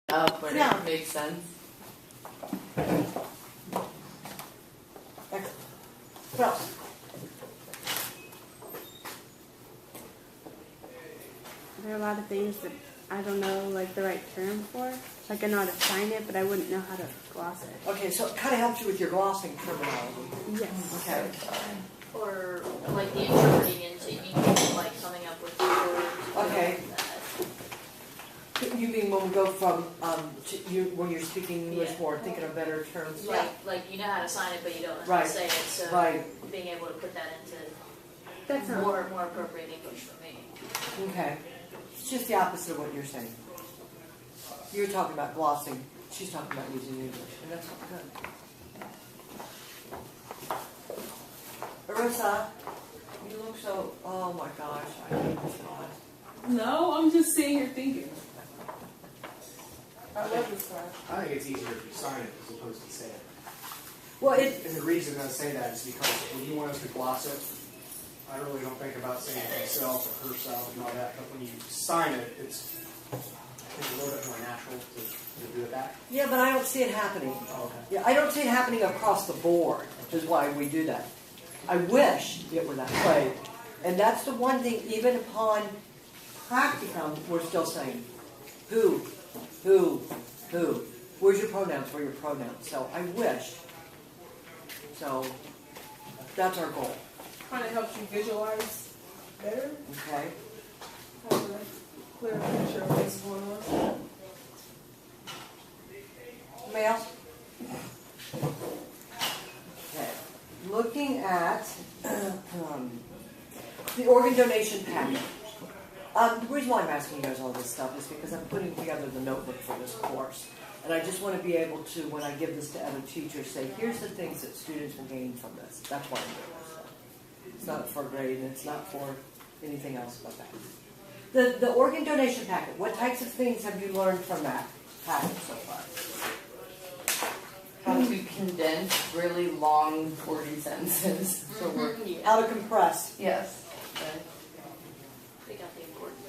But Yeah. it makes sense. Excellent. What else? There are a lot of things that I don't know like the right term for. Like I know how to sign it, but I wouldn't know how to gloss it. Okay, so it kind of helps you with your glossing terminology. Yes. Okay. Or like the interpreting into English, like coming up with words. Okay. That, You mean when we go from when you're speaking English Yeah. more, thinking of better terms? like you know how to sign it, but you don't know how Right. to say it. So Right. being able to put that into That's not. more appropriate English for me. Okay. It's just the opposite of what you're saying. You're talking about glossing. She's talking about using English, and that's not good. Arissa, you look so. Oh my gosh, I hate this class. No, I'm just sitting here thinking. I love this class. I think it's easier if you sign it as opposed to say it. Well, it. And the reason I say that is because when you want us to gloss it, I really don't think about saying himself or herself and all that, but when you sign it, it's I think a little bit more natural to do it that. Yeah, but I don't see it happening. Oh, okay. Yeah, I don't see it happening across the board, which is why we do that. I wish it were that way. And that's the one thing, even upon practicum, we're still saying, who. Where's your pronouns? Where are your pronouns? So I wish. So that's our goal. Kind of helps you visualize better. Okay? Have a clear picture of what's going on. Anybody else? Okay. Looking at the organ donation packet. The reason why I'm asking you guys all this stuff is because I'm putting together the notebook for this course. And I just want to be able to, when I give this to other teachers, say, here's the things that students will gain from this. That's why I'm doing this stuff. It's not for grade, and it's not for anything else but that. The organ donation packet, what types of things have you learned from that packet so far? How to condense really long wordy sentences. So we're Yeah. how to compress. Yes. Right. Pick out the important.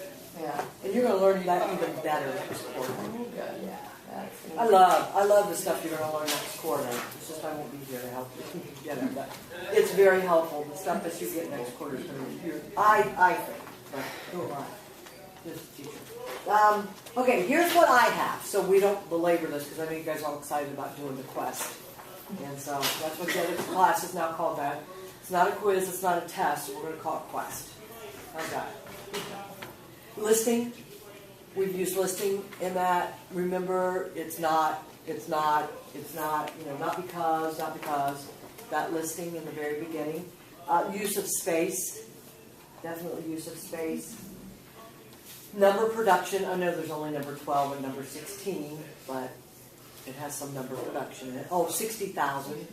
Yeah. And you're going to learn that even better next quarter. Oh, good. Yeah. That's I love the stuff you're going to learn next quarter. It's just I won't be here to help you get it, but it's very helpful. The stuff that you get next quarter is going to be, I think, but who am I? Just a teacher. Okay, here's what I have, so we don't belabor this because I know you guys are all excited about doing the quest. And so that's what the other class is now called that. It's not a quiz, it's not a test, so we're going to call it quest. How's that? Listing. We've used listing in that. Remember, it's not, not because. That listing in the very beginning. Use of space. Definitely use of space. Number production. I know there's only number 12 and number 16, but it has some number production in it. Oh, 60,000.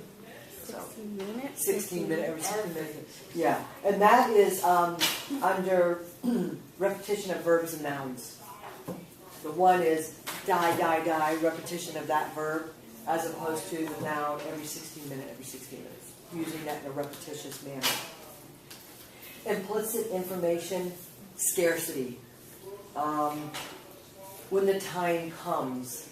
16 minutes. 16 minutes, every 16 minutes. Yeah, and that is under repetition of verbs and nouns. The one is die, repetition of that verb, as opposed to the noun every 16 minutes, using that in a repetitious manner. Implicit information, scarcity. When the time comes,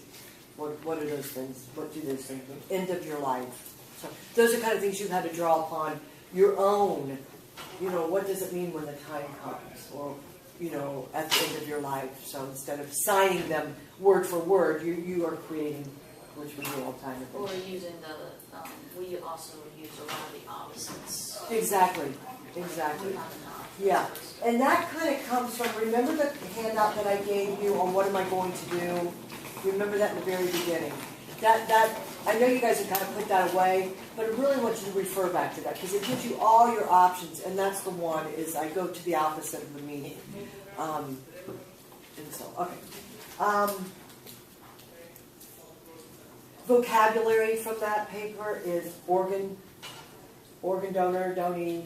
what are those things? What do those things mean? End of your life. So those are the kind of things you've had to draw upon your own. What does it mean when the time comes? Or, at the end of your life. So instead of signing them word for word, you are creating, which we do all the time. Or using we also use a lot of the opposites. Exactly. Yeah. And that kind of comes from, remember the handout that I gave you on what am I going to do? Remember that in the very beginning. That I know you guys have kind of put that away, but I really want you to refer back to that because it gives you all your options, and that's the one is I go to the opposite of the meaning. And so, okay. Vocabulary from that paper is organ donor, donee,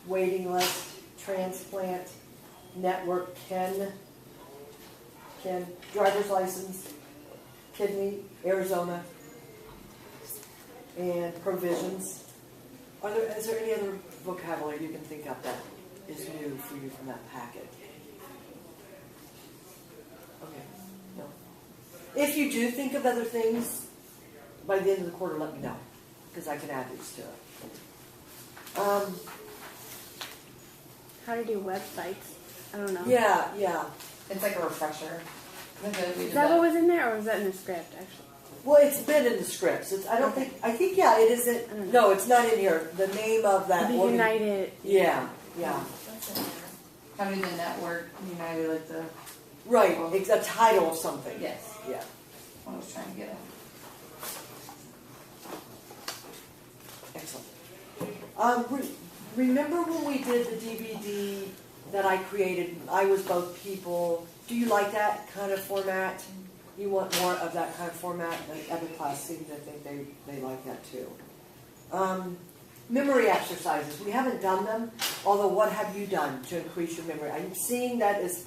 waiting list, transplant, network, kin, driver's license, kidney, Arizona, and provisions. Is there any other vocabulary you can think of that is new for you from that packet? Okay, no. If you do think of other things, by the end of the quarter, let me know, because I can add these to it. How to do websites. I don't know. Yeah. It's like a refresher. I feel like we Is did that what was in there, or was that in the script, actually? Well, it's been in the scripts. I think, yeah, it isn't. No, it's not in here. The name of that The organ- United. Yeah. That's in there. How do the network united like the Right. It's a title of something. yes. Yeah. I was trying to get it. Excellent. Remember when we did the DVD that I created? I was both people. Do you like that kind of format? You want more of that kind of format? The other class seemed to think they like that too. Memory exercises. We haven't done them, although what have you done to increase your memory? I'm seeing that as,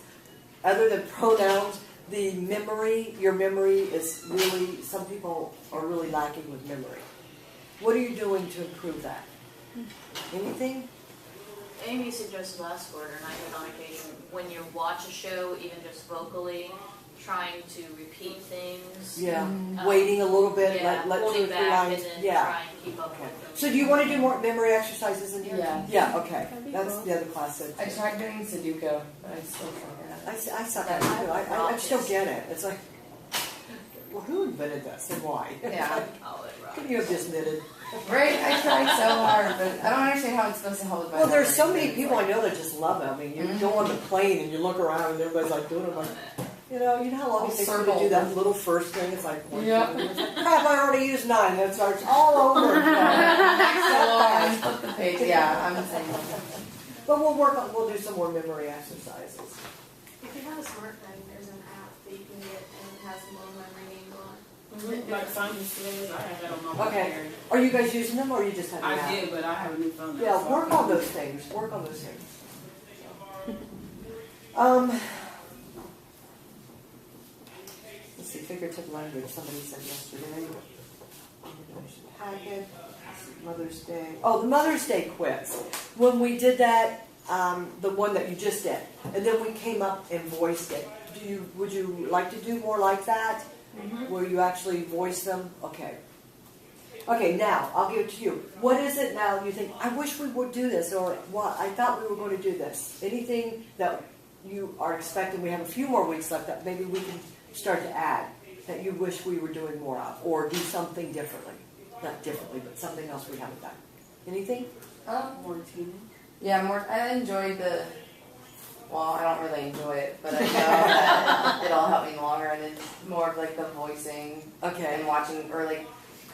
other than pronouns, the memory, your memory is really, some people are really lacking with memory. What are you doing to improve that? Anything? Amy suggested last quarter, and I did on occasion, when you watch a show, even just vocally, trying to repeat things. Yeah. Waiting a little bit, Yeah, let two or holding three back lines. and then Yeah. try and keep up Okay. with them. So do you want to do more memory exercises in here? Yeah. Yeah, okay. That'd be That's cool. the other class said. I tried doing Sudoku, but I still can't. I suck at it too. I still get it. It's like, well, who invented this and why? Yeah. Oh, it rocks. Couldn't you have just knitted? Right? I tried so hard, but I don't understand how it's supposed to help with my Well, there's so memory. many people I know that just love it. I mean, you go on the plane and you look around and everybody's like doing it. Like, you know how long it takes you to do that little first thing? It's like, Yeah. it's like, crap, I already used 9. That starts all over. Next one, flip the page. Yeah, I'm the same. But we'll do some more memory exercises. If you have a smartphone, there's an app that you can get and it has the little memory game on. Like Simon says, I have that on my Okay. Blackberry. Are you guys using them or you just have the I app? did, but I have a new phone now. Yeah, so work I on can- those things. Work on those things. Let's see, figurative language. Somebody said yesterday. Packet. Mother's Day. Oh, the Mother's Day quiz. When we did that, the one that you just did, and then we came up and voiced it. Would you like to do more like that? Where you actually voice them? Okay. Okay, now, I'll give it to you. What is it now you think, I wish we would do this, or what, I thought we were going to do this? Anything that you are expecting, we have a few more weeks left, that maybe we can start to add, that you wish we were doing more of, or do something differently. Not differently, but something else we haven't done. Anything? More team. Yeah, more. I enjoyed the. Well, I don't really enjoy it, but I know that it'll help me in the long run. And more of like the voicing Okay. and watching, or like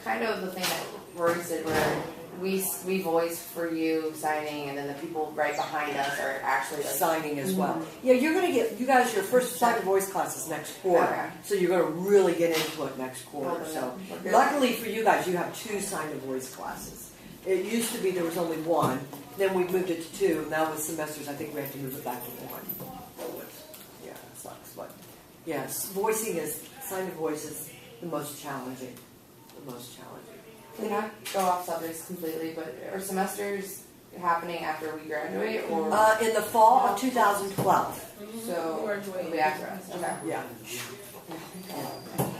kind of the thing that Rory said, where we voice for you signing, and then the people right behind us are actually like. Signing as well. Yeah, you're going to get, you guys, your first sign and voice class is next quarter. Okay. So you're going to really get into it next quarter. So Okay. luckily for you guys, you have 2 sign and voice classes. It used to be there was only 1. Then we moved it to 2. Now with semesters, I think we have to move it back to 1. Yeah, it sucks. But yes, voicing is, sign and voice is the most challenging. The most challenging. Can I go off subjects completely? But are semesters happening after we graduate, or In the fall of 2012. so it'll be after us? Okay. Yeah.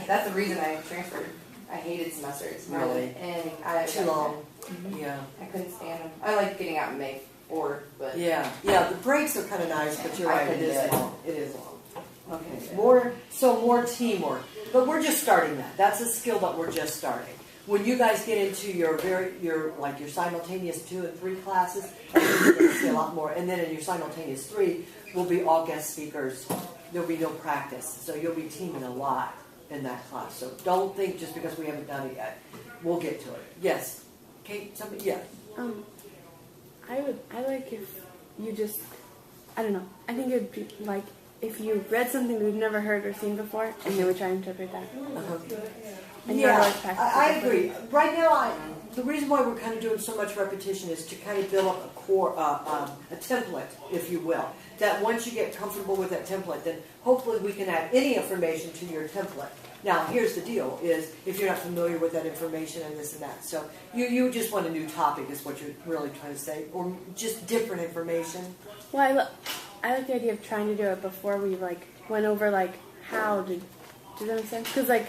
That's the reason I transferred. I hated semesters. Really? And I Too long. Yeah. I couldn't stand them. I like getting out in May 4th, but Yeah, the breaks are kind of nice, but you're I right, it couldn't do is it. long. It is long. Okay, more teamwork. But we're just starting that. That's a skill that we're just starting. When you guys get into your simultaneous 2 and 3 classes, I think you're going to see a lot more. And then in your simultaneous 3, we'll be all guest speakers. There'll be no practice, so you'll be teaming a lot in that class. So don't think just because we haven't done it yet, we'll get to it. Yes, Kate. Somebody. Yeah. I like if you just, I don't know. I think it'd be like if you read something we've never heard or seen before, and you would try to interpret that. And you're always Yeah, practicing I it. agree. Right now, the reason why we're kind of doing so much repetition is to kind of build up a template, if you will. That once you get comfortable with that template, then hopefully we can add any information to your template. Now, here's the deal: is if you're not familiar with that information and this and that, so you just want a new topic, is what you're really trying to say, or just different information. Well, I like the idea of trying to do it before we went over how to Does that make sense? Because like,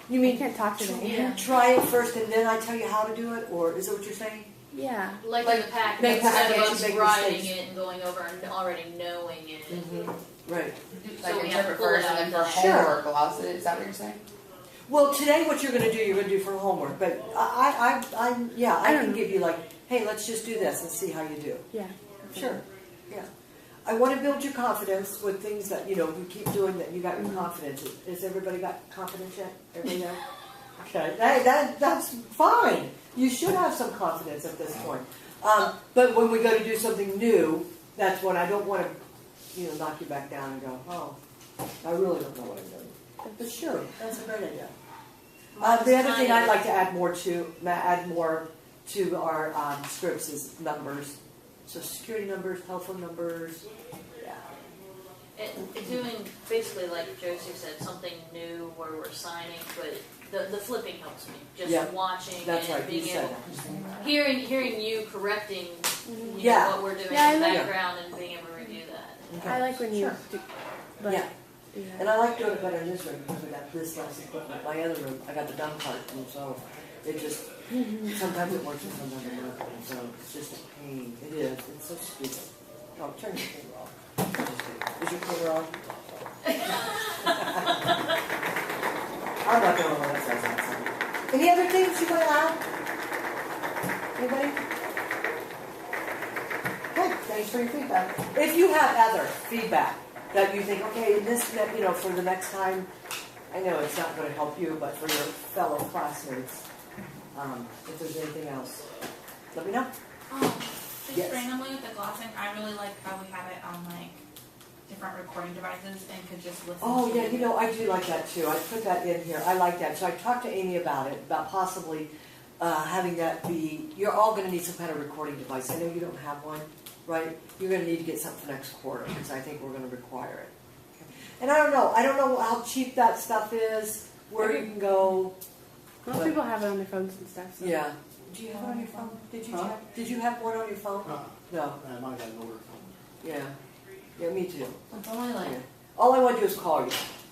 You I mean can't talk today. Yeah. try it first and then I tell you how to do it, or is that what you're saying? Yeah. Like Like, in the packet, make instead of packets, us make writing mistakes. it and going over and already knowing it. Right. Like So we have to interpret pull it first and out. then for Sure. homework gloss it, is that what you're saying? Well, today what you're going to do, you're going to do for homework. But I I don't can know. give you like, hey, let's just do this and see how you do. Yeah. Sure. Yeah. I want to build your confidence with things that, you keep doing that you got your confidence. Has everybody got confidence yet? Everybody there? Okay. That's fine. You should have some confidence at this point. But when we go to do something new, that's when I don't want to, knock you back down and go, oh, I really don't know what I'm doing. But sure, that's a great idea. The other thing I'd like to add more to our scripts is numbers. So security numbers, telephone numbers. Yeah. Doing basically like Josie said, something new where we're signing, but the flipping helps me. Just Yeah, watching that's and right. You being said able, that. hearing you correcting Yeah. what we're doing Yeah, I in the like- background and being able to review that. Okay. I like when you Sure. do. But, Yeah. yeah. And I like doing it better in this room because we got this nice equipment. My other room, I got the dumb cart, and so it just sometimes it works and sometimes it doesn't. And so it's just a pain. It is. It's so stupid. Oh, turn your camera off. Is your camera on? I'm not the only one that says that. So. Any other things you want to add? Anybody? Good. Thanks for your feedback. If you have other feedback that you think, okay, in this, for the next time, I know it's not going to help you, but for your fellow classmates, if there's anything else, let me know. Just Yes. randomly with the glossing, I really like how we have it on different recording devices and could just listen. Oh, to yeah, I do like that too. I put that in here. I like that. So I talked to Amy about it, about possibly having that be, you're all going to need some kind of recording device. I know you don't have one, right? You're going to need to get something for next quarter because I think we're going to require it. And I don't know how cheap that stuff is, where you can go. Most people have it on their phones and stuff. So. Yeah. Do you have it on your phone? Did you check? Did you have one on your phone? No. I might have got an older phone. Yeah. Yeah, me too. It's only like, Yeah. All I want to do is call you.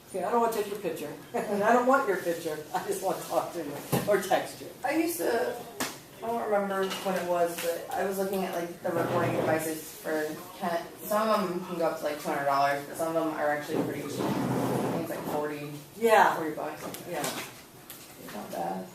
Okay, I don't want to take your picture. And I don't want your picture. I just want to talk to you or text you. I used to, I don't remember what it was, but I was looking at like the recording devices for some of them can go up to like $200, but some of them are actually pretty cheap. I think it's like 40 Yeah. bucks. Yeah. It's not bad.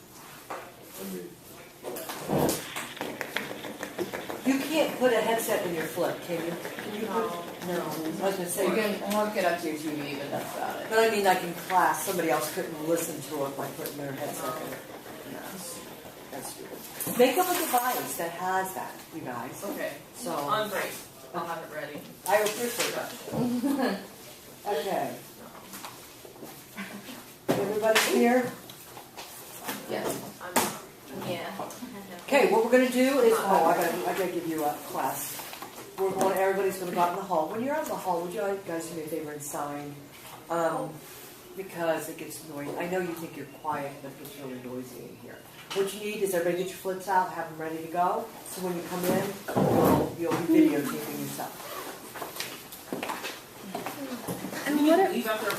You can't put a headset in your flip, can you? Can you put? No. I was going to So you say. can hook it up to your TV, but that's about it. But I mean, like in class, somebody else couldn't listen to it by putting their headset in it. No. That's stupid. Make up a device that has that, you guys. Okay. So I'm great. I'll have it ready. I appreciate that. Okay. Everybody here? Yes. Yeah. Okay, what we're gonna do is, I gotta give you a class. Everybody's gonna go out in the hall. When you're out in the hall, would you guys do me a favor and sign? Because it gets annoying. I know you think you're quiet, but it gets really noisy in here. What you need is everybody get your flips out, have them ready to go. So when you come in, you'll be videotaping yourself. And what if, Leave out their